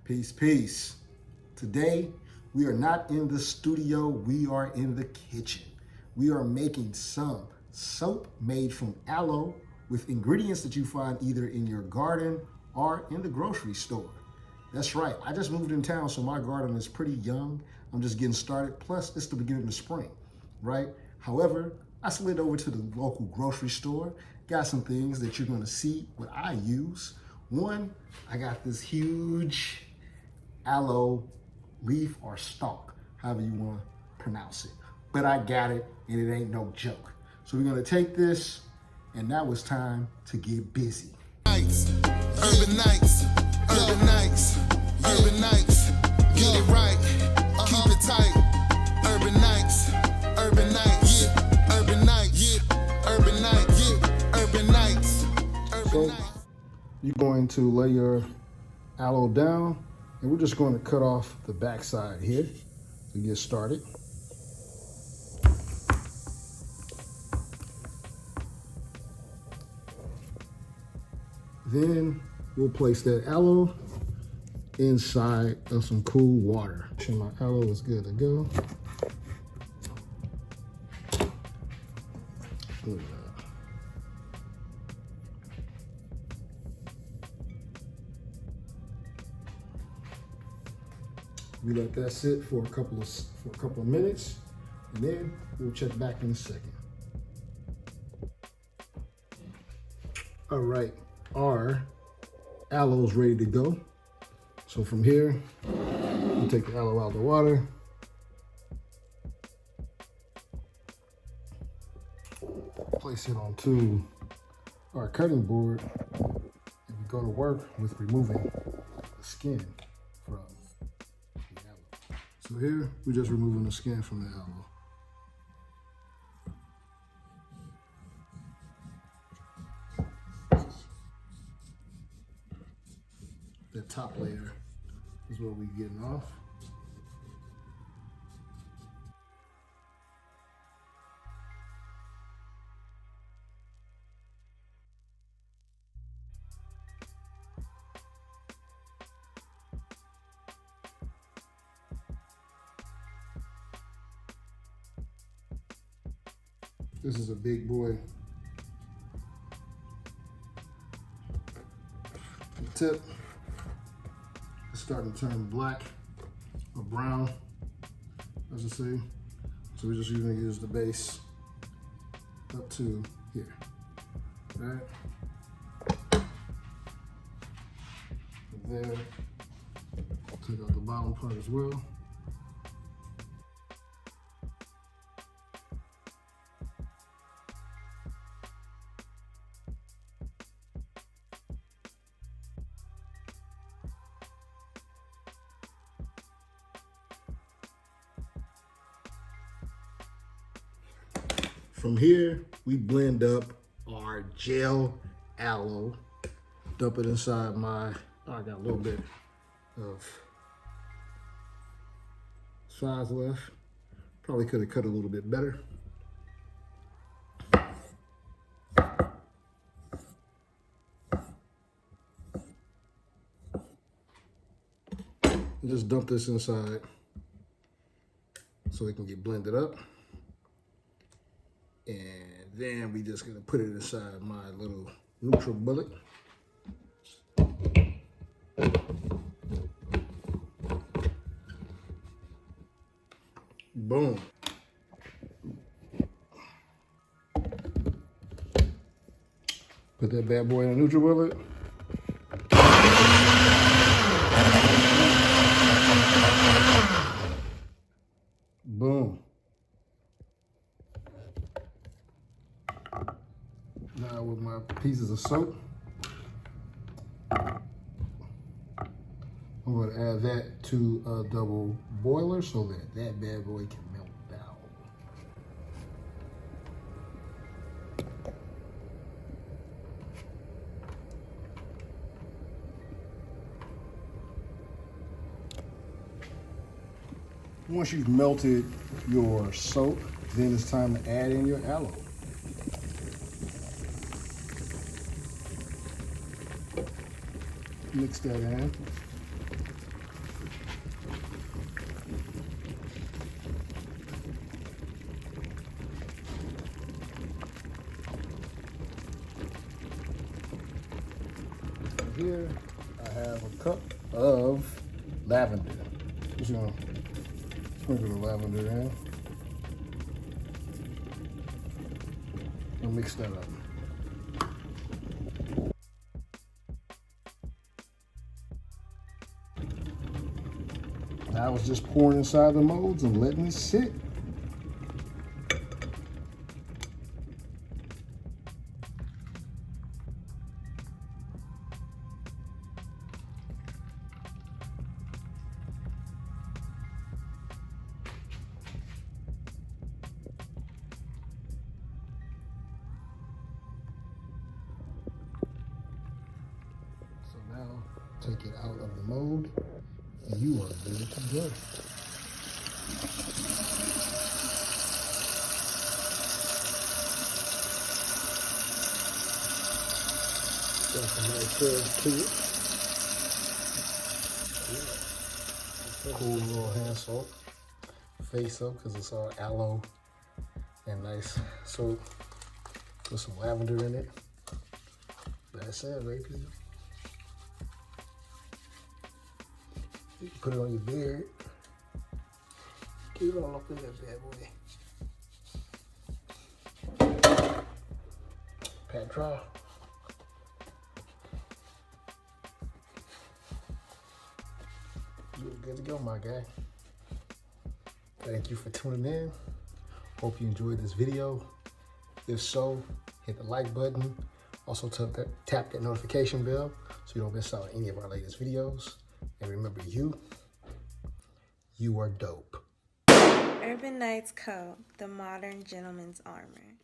Peace, peace. Today, we are not in the studio, we are in the kitchen. We are making some soap made from aloe with ingredients that you find either in your garden or in the grocery store. That's right, I just moved in town, so my garden is pretty young. I'm just getting started, plus it's the beginning of spring, right? However, I slid over to the local grocery store, got some things that you're gonna see what I use. One, I got this huge aloe leaf or stalk, however you want to pronounce it. But I got it, and it ain't no joke. So we're gonna take this, and now it's time to get busy. Nights, urban nights, urban nights, urban nights. Get it right, keep it tight. Urban nights, urban nights, urban nights, urban nights, urban nights. So you're going to lay your aloe down, and we're just going to cut off the back side here to get started. Then we'll place that aloe inside of some cool water. Sure my aloe is good to go. Look at that. We let that sit for a couple of minutes, and then we'll check back in a second. All right, our aloe's ready to go. So from here, we'll take the aloe out of the water. Place it onto our cutting board, and we go to work with removing the skin from the aloe. So here, we're just removing the skin from the aloe. The top layer is what we're getting off. This is a big boy. The tip is starting to turn black or brown, as you see. So we're just gonna use the base up to here. All right. From there, take out the bottom part as well. From here, we blend up our gel aloe, dump it inside I got a little bit of size left. Probably could have cut a little bit better. And just dump this inside so it can get blended up. And then we just gonna put it inside my little NutriBullet. Boom. Put that bad boy in a NutriBullet. Boom. Now with my pieces of soap, I'm going to add that to a double boiler so that that bad boy can melt down. Once you've melted your soap, then it's time to add in your aloe. Mix that in. I have a cup of lavender. Just gonna sprinkle the lavender in. And mix that up. Now I was just pouring inside the molds and letting it sit. So now take it out of the mold and you are good to go. Got some nice herbs to it. Cool little hand soap. Face soap because it's all aloe and nice soap. Put some lavender in it. That's it, baby. You can put it on your beard. Get it all up in that bad boy. Pat dry. You're good to go, my guy. Thank you for tuning in. Hope you enjoyed this video. If so, hit the like button. Also tap that notification bell so you don't miss out on any of our latest videos. And remember, you are dope. Urban Knights Co., the modern gentleman's armor.